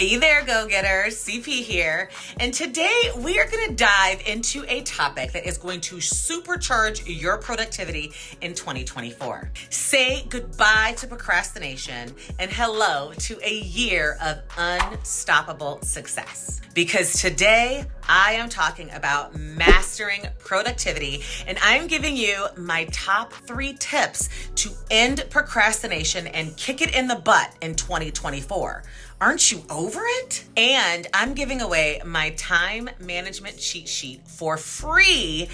Hey there, go-getters. CP here. And today we are going to dive into a topic that is going to supercharge your productivity in 2024. Say goodbye to procrastination and hello to a year of unstoppable success. Because today I am talking about mastering productivity, and I'm giving you my top 3 tips to end procrastination and kick it in the butt in 2024. Aren't you over it? And I'm giving away my time management cheat sheet for free,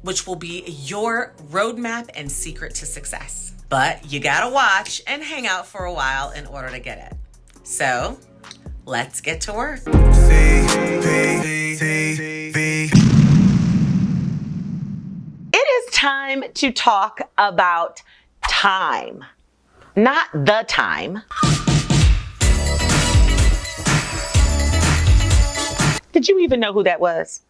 which will be your roadmap and secret to success. But you gotta watch and hang out for a while in order to get it. So let's get to work. It is time to talk about time, not the time. Did you even know who that was?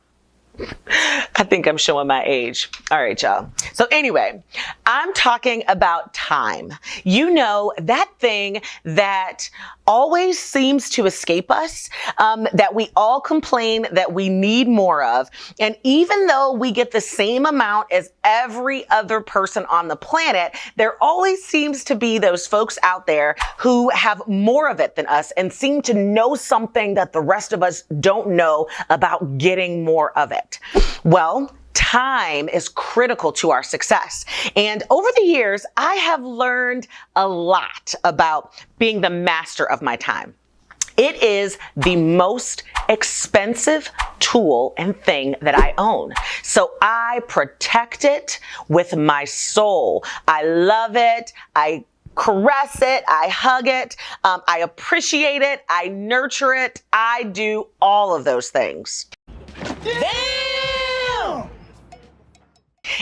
I think I'm showing my age. All right, y'all. So anyway, I'm talking about time. You know, that thing that always seems to escape us, that we all complain that we need more of. And even though we get the same amount as every other person on the planet, there always seems to be those folks out there who have more of it than us and seem to know something that the rest of us don't know about getting more of it. Well, time is critical to our success. And over the years, I have learned a lot about being the master of my time. It is the most expensive tool and thing that I own. So I protect it with my soul. I love it. I caress it. I hug it. I appreciate it. I nurture it. I do all of those things. Damn!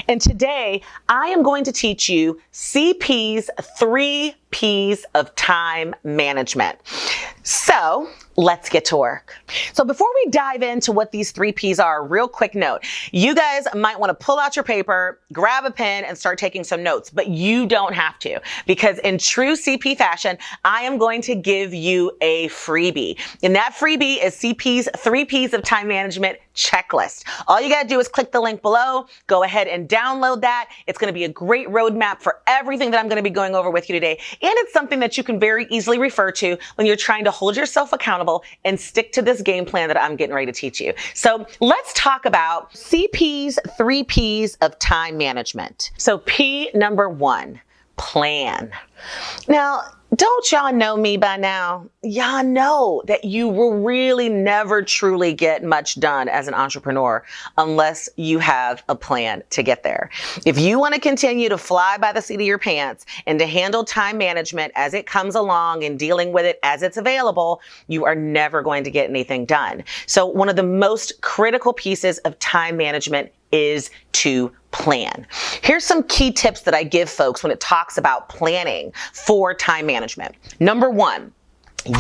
And today, I am going to teach you CP's 3 P's of time management. So let's get to work. So before we dive into what these 3 P's are, real quick note, you guys might want to pull out your paper, grab a pen, and start taking some notes, but you don't have to, because in true CP fashion, I am going to give you a freebie. And that freebie is CP's 3 P's of time management checklist. All you got to do is click the link below, go ahead and download that. It's going to be a great roadmap for everything that I'm going to be going over with you today. And it's something that you can very easily refer to when you're trying to hold yourself accountable and stick to this game plan that I'm getting ready to teach you. So let's talk about CP's 3 P's of time management. So P number 1, plan. Now, don't y'all know me by now? Y'all know that you will really never truly get much done as an entrepreneur unless you have a plan to get there. If you want to continue to fly by the seat of your pants and to handle time management as it comes along and dealing with it as it's available, you are never going to get anything done. So one of the most critical pieces of time management is to plan. Here's some key tips that I give folks when it talks about planning for time management. Number 1,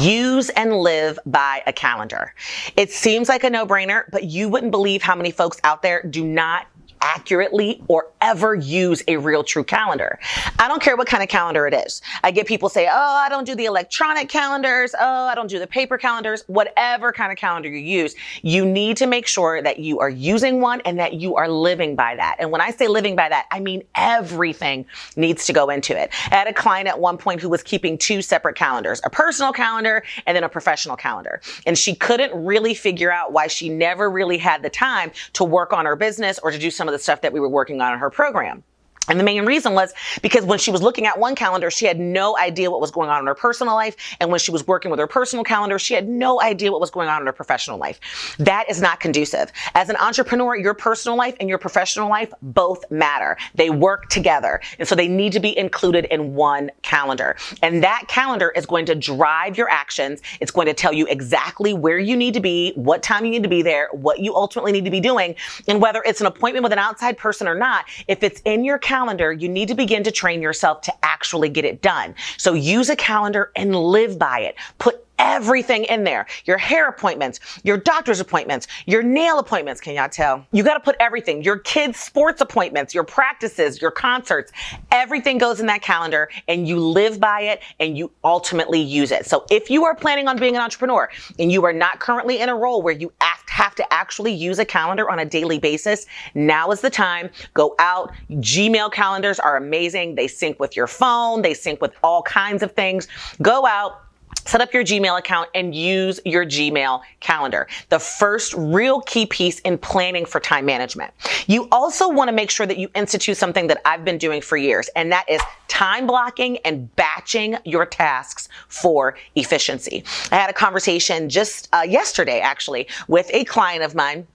use and live by a calendar. It seems like a no-brainer, but you wouldn't believe how many folks out there do not accurately or ever use a real true calendar. I don't care what kind of calendar it is. I get people say, oh, I don't do the electronic calendars. Oh, I don't do the paper calendars. Whatever kind of calendar you use, you need to make sure that you are using one and that you are living by that. And when I say living by that, I mean everything needs to go into it. I had a client at one point who was keeping 2 separate calendars, a personal calendar and then a professional calendar. And she couldn't really figure out why she never really had the time to work on her business or to do some of the stuff that we were working on in her program. And the main reason was because when she was looking at one calendar, she had no idea what was going on in her personal life. And when she was working with her personal calendar, she had no idea what was going on in her professional life. That is not conducive. As an entrepreneur, your personal life and your professional life both matter. They work together. And so they need to be included in one calendar. And that calendar is going to drive your actions. It's going to tell you exactly where you need to be, what time you need to be there, what you ultimately need to be doing. And whether it's an appointment with an outside person or not, if it's in your calendar, you need to begin to train yourself to actually get it done. So use a calendar and live by it. Put everything in there. Your hair appointments, your doctor's appointments, your nail appointments. Can y'all tell? You got to put everything, your kids' sports appointments, your practices, your concerts, everything goes in that calendar, and you live by it and you ultimately use it. So if you are planning on being an entrepreneur and you are not currently in a role where you have to actually use a calendar on a daily basis, now is the time. Go out. Gmail calendars are amazing. They sync with your phone. They sync with all kinds of things. Go out. Set up your Gmail account and use your Gmail calendar. The first real key piece in planning for time management. You also want to make sure that you institute something that I've been doing for years, and that is time blocking and batching your tasks for efficiency. I had a conversation just yesterday, actually, with a client of mine,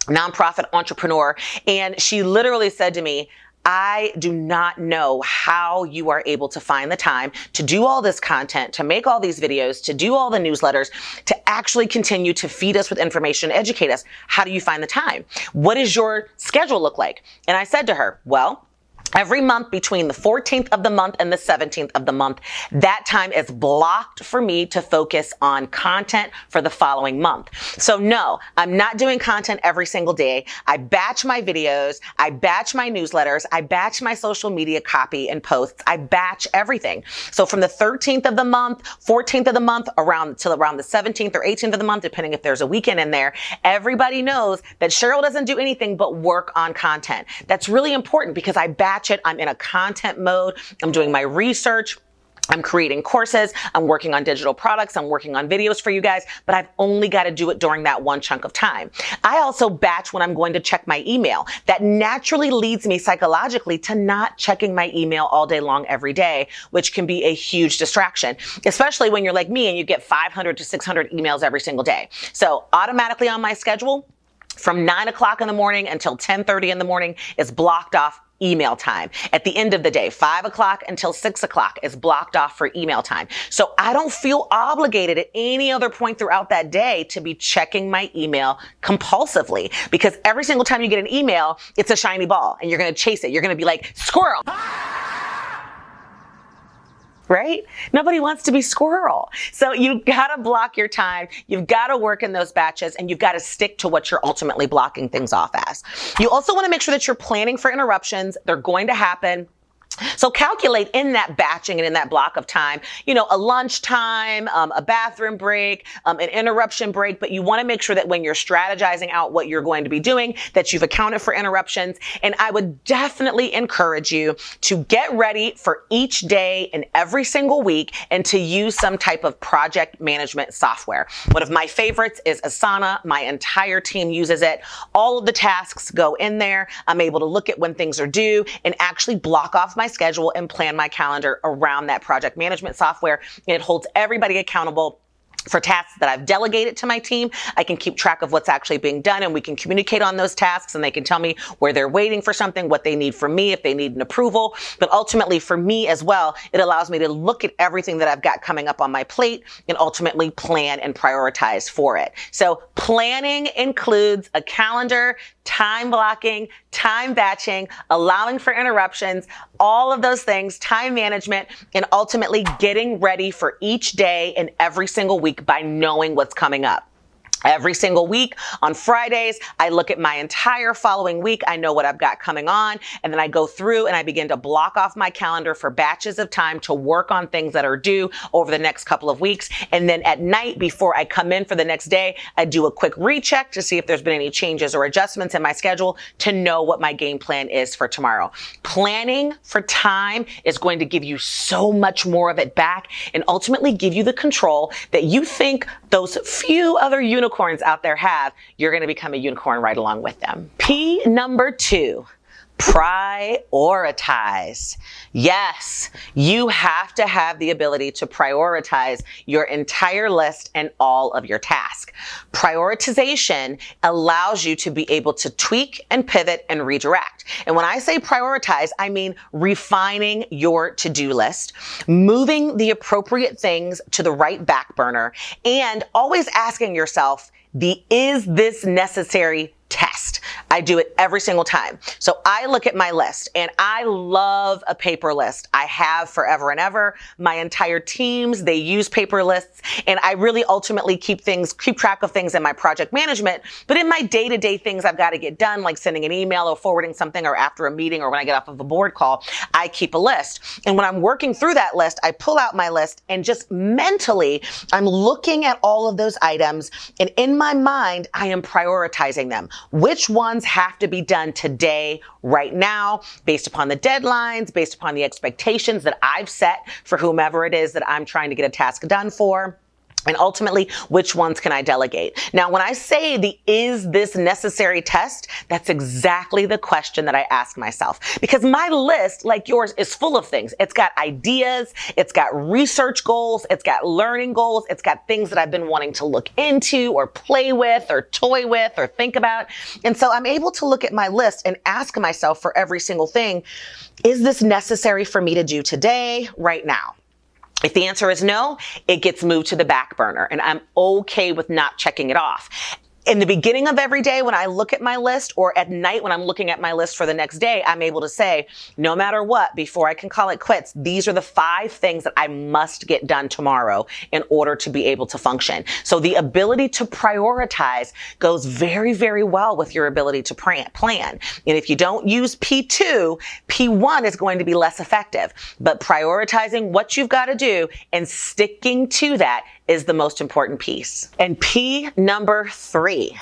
nonprofit entrepreneur, and she literally said to me, I do not know how you are able to find the time to do all this content, to make all these videos, to do all the newsletters, to actually continue to feed us with information, educate us. How do you find the time? What does your schedule look like? And I said to her, well, every month between the 14th of the month and the 17th of the month, that time is blocked for me to focus on content for the following month. So no, I'm not doing content every single day. I batch my videos, I batch my newsletters, I batch my social media copy and posts, I batch everything. So from the 13th of the month, 14th of the month, around the 17th or 18th of the month, depending if there's a weekend in there, everybody knows that Cheryl doesn't do anything but work on content. That's really important because I batch it. I'm in a content mode. I'm doing my research. I'm creating courses. I'm working on digital products. I'm working on videos for you guys, but I've only got to do it during that one chunk of time. I also batch when I'm going to check my email. That naturally leads me psychologically to not checking my email all day long every day, which can be a huge distraction, especially when you're like me and you get 500 to 600 emails every single day. So automatically on my schedule, from 9 o'clock in the morning until 10:30 in the morning is blocked off email time. At the end of the day, 5 o'clock until 6 o'clock is blocked off for email time. So I don't feel obligated at any other point throughout that day to be checking my email compulsively, because every single time you get an email, it's a shiny ball and you're going to chase it. You're going to be like, squirrel. Right? Nobody wants to be squirrel. So you've got to block your time. You've got to work in those batches, and you've got to stick to what you're ultimately blocking things off as. You also want to make sure that you're planning for interruptions. They're going to happen. So calculate in that batching and in that block of time, a lunch time, a bathroom break, an interruption break, but you want to make sure that when you're strategizing out what you're going to be doing, that you've accounted for interruptions. And I would definitely encourage you to get ready for each day and every single week and to use some type of project management software. One of my favorites is Asana. My entire team uses it. All of the tasks go in there. I'm able to look at when things are due and actually block off my schedule and plan my calendar around that project management software. And it holds everybody accountable for tasks that I've delegated to my team. I can keep track of what's actually being done, and we can communicate on those tasks, and they can tell me where they're waiting for something, what they need from me, if they need an approval. But ultimately for me as well, it allows me to look at everything that I've got coming up on my plate and ultimately plan and prioritize for it. So planning includes a calendar, time blocking, time batching, allowing for interruptions, all of those things, time management, and ultimately getting ready for each day and every single week by knowing what's coming up. Every single week on Fridays, I look at my entire following week. I know what I've got coming on, and then I go through and I begin to block off my calendar for batches of time to work on things that are due over the next couple of weeks. And then at night, before I come in for the next day, I do a quick recheck to see if there's been any changes or adjustments in my schedule to know what my game plan is for tomorrow. Planning for time is going to give you so much more of it back and ultimately give you the control that you think those few other unicorns out there have. You're going to become a unicorn right along with them. P number 2, prioritize. Yes, you have to have the ability to prioritize your entire list and all of your tasks. Prioritization allows you to be able to tweak and pivot and redirect. And when I say prioritize, I mean refining your to-do list, moving the appropriate things to the right back burner, and always asking yourself, is this necessary test? I do it every single time. So I look at my list, and I love a paper list. I have forever and ever. My entire teams, they use paper lists, and I really ultimately keep track of things in my project management. But in my day-to-day things I've got to get done, like sending an email or forwarding something, or after a meeting, or when I get off of a board call, I keep a list. And when I'm working through that list, I pull out my list, and just mentally, I'm looking at all of those items, and in my mind, I am prioritizing them. Which ones have to be done today, right now, based upon the deadlines, based upon the expectations that I've set for whomever it is that I'm trying to get a task done for. And ultimately, which ones can I delegate? Now, when I say is this necessary test, that's exactly the question that I ask myself. Because my list, like yours, is full of things. It's got ideas, it's got research goals, it's got learning goals, it's got things that I've been wanting to look into or play with or toy with or think about. And so I'm able to look at my list and ask myself for every single thing, is this necessary for me to do today, right now? If the answer is no, it gets moved to the back burner, and I'm okay with not checking it off. In the beginning of every day, when I look at my list, or at night when I'm looking at my list for the next day, I'm able to say, no matter what, before I can call it quits, these are the 5 things that I must get done tomorrow in order to be able to function. So the ability to prioritize goes very, very well with your ability to plan. And if you don't use P2, P1 is going to be less effective. But prioritizing what you've got to do and sticking to that is the most important piece. And P number 3,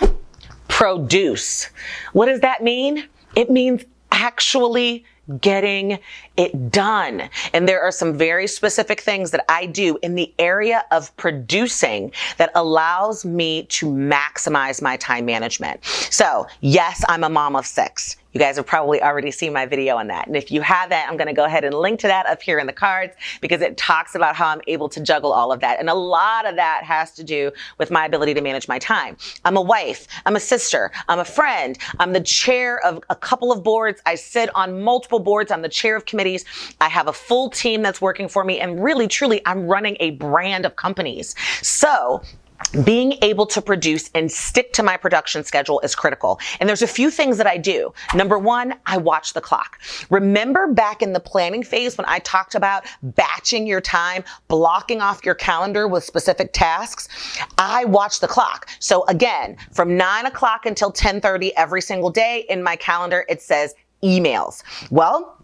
produce. What does that mean? It means actually getting it done. And there are some very specific things that I do in the area of producing that allows me to maximize my time management. So yes, I'm a mom of 6. You guys have probably already seen my video on that. And if you haven't, I'm going to go ahead and link to that up here in the cards, because it talks about how I'm able to juggle all of that. And a lot of that has to do with my ability to manage my time. I'm a wife, I'm a sister, I'm a friend, I'm the chair of a couple of boards. I sit on multiple boards. I'm the chair of committees. I have a full team that's working for me. And really, truly, I'm running a brand of companies. So being able to produce and stick to my production schedule is critical. And there's a few things that I do. Number 1, I watch the clock. Remember back in the planning phase when I talked about batching your time, blocking off your calendar with specific tasks? I watch the clock. So again, from 9 o'clock until 10:30 every single day in my calendar, it says emails. Well,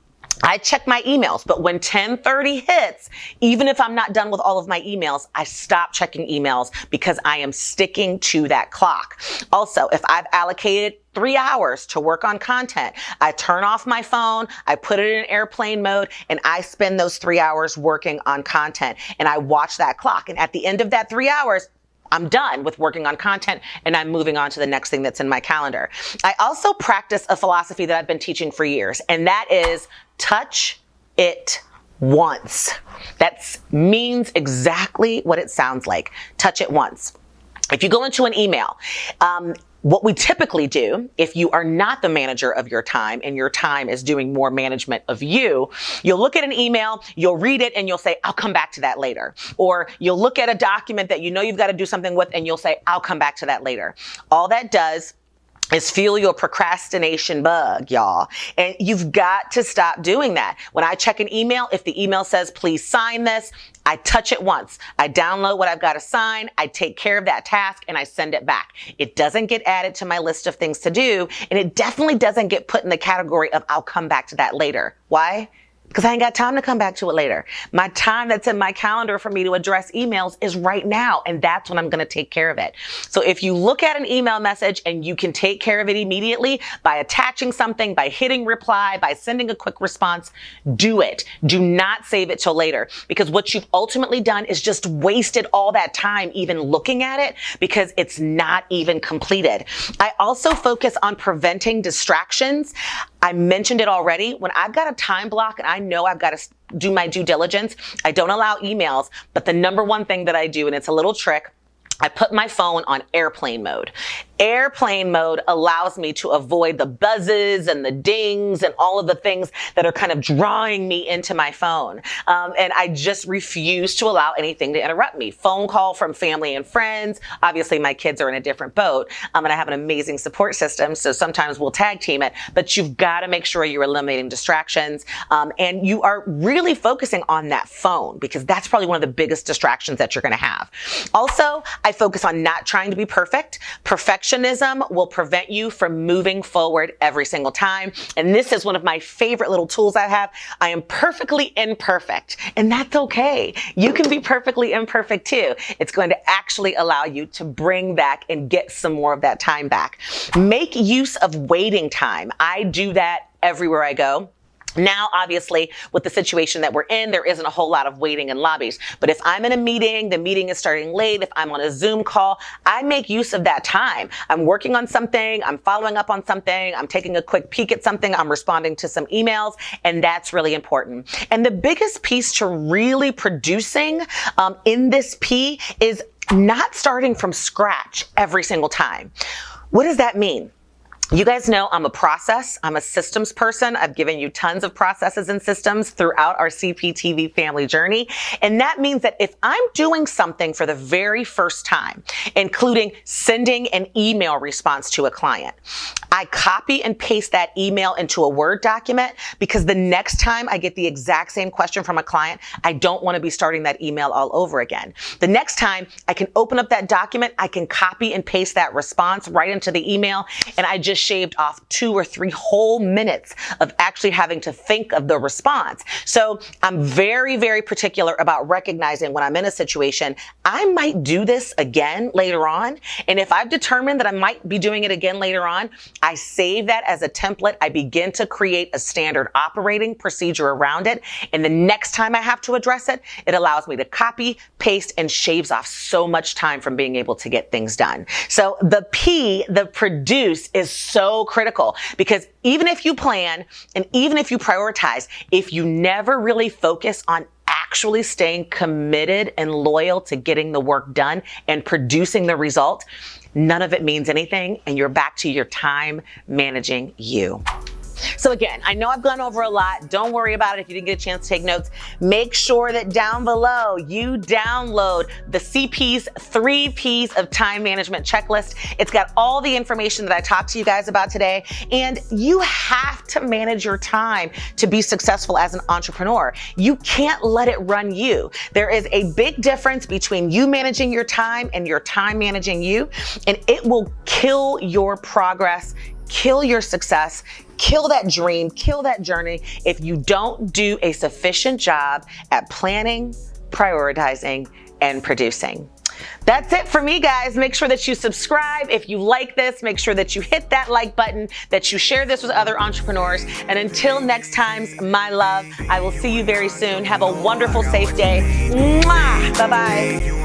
I check my emails, but when 10:30 hits, even if I'm not done with all of my emails, I stop checking emails because I am sticking to that clock. Also, if I've allocated 3 hours to work on content, I turn off my phone, I put it in airplane mode, and I spend those 3 hours working on content, and I watch that clock. And at the end of that 3 hours, I'm done with working on content, and I'm moving on to the next thing that's in my calendar. I also practice a philosophy that I've been teaching for years, and that is touch it once. That means exactly what it sounds like. Touch it once. If you go into an email, what we typically do, if you are not the manager of your time and your time is doing more management of you, you'll look at an email, you'll read it, and you'll say, I'll come back to that later. Or you'll look at a document that you know you've got to do something with, and you'll say, I'll come back to that later. All that does is fuel your procrastination bug, y'all. And you've got to stop doing that. When I check an email, if the email says, please sign this, I touch it once. I download what I've got to sign. I take care of that task and I send it back. It doesn't get added to my list of things to do. And it definitely doesn't get put in the category of I'll come back to that later. Why? Because I ain't got time to come back to it later. My time that's in my calendar for me to address emails is right now, and that's when I'm going to take care of it. So if you look at an email message and you can take care of it immediately by attaching something, by hitting reply, by sending a quick response, do it. Do not save it till later, because what you've ultimately done is just wasted all that time even looking at it because it's not even completed. I also focus on preventing distractions. I mentioned it already. When I've got a time block and I know I've got to do my due diligence, I don't allow emails. But the number one thing that I do, and it's a little trick, I put my phone on airplane mode. Airplane mode allows me to avoid the buzzes and the dings and all of the things that are kind of drawing me into my phone. And I just refuse to allow anything to interrupt me. Phone call from family and friends. Obviously, my kids are in a different boat, and I have an amazing support system, so sometimes we'll tag team it, but you've got to make sure you're eliminating distractions, and you are really focusing on that phone, because that's probably one of the biggest distractions that you're going to have. Also, I focus on not trying to be perfect. Perfectionism will prevent you from moving forward every single time. And this is one of my favorite little tools I have. I am perfectly imperfect, and that's okay. You can be perfectly imperfect too. It's going to actually allow you to bring back and get some more of that time back. Make use of waiting time. I do that everywhere I go. Now, obviously, with the situation that we're in, there isn't a whole lot of waiting in lobbies. But if I'm in a meeting, the meeting is starting late, if I'm on a Zoom call, I make use of that time. I'm working on something, I'm following up on something, I'm taking a quick peek at something, I'm responding to some emails, and that's really important. And the biggest piece to really producing in this P is not starting from scratch every single time. What does that mean? You guys know I'm a systems person. I've given you tons of processes and systems throughout our CPTV family journey. And that means that if I'm doing something for the very first time, including sending an email response to a client, I copy and paste that email into a Word document, because the next time I get the exact same question from a client, I don't want to be starting that email all over again. The next time I can open up that document, I can copy and paste that response right into the email, and I just shaved off 2 or 3 whole minutes of actually having to think of the response. So I'm very, very particular about recognizing when I'm in a situation, I might do this again later on. And if I've determined that I might be doing it again later on, I save that as a template. I begin to create a standard operating procedure around it. And the next time I have to address it, it allows me to copy, paste, and shaves off so much time from being able to get things done. So the P, the produce, is so critical, because even if you plan and even if you prioritize, if you never really focus on actually staying committed and loyal to getting the work done and producing the result, none of it means anything, and you're back to your time managing you. So again, I know I've gone over a lot. Don't worry about it if you didn't get a chance to take notes. Make sure that down below you download the CP's 3 P's of time management checklist. It's got all the information that I talked to you guys about today, and you have to manage your time to be successful as an entrepreneur. You can't let it run you. There is a big difference between you managing your time and your time managing you, and it will kill your progress, kill your success, kill that dream, kill that journey if you don't do a sufficient job at planning, prioritizing, and producing. That's it for me, guys. Make sure that you subscribe. If you like this, make sure that you hit that like button, that you share this with other entrepreneurs. And until next time, my love, I will see you very soon. Have a wonderful, safe day. Mwah! Bye-bye.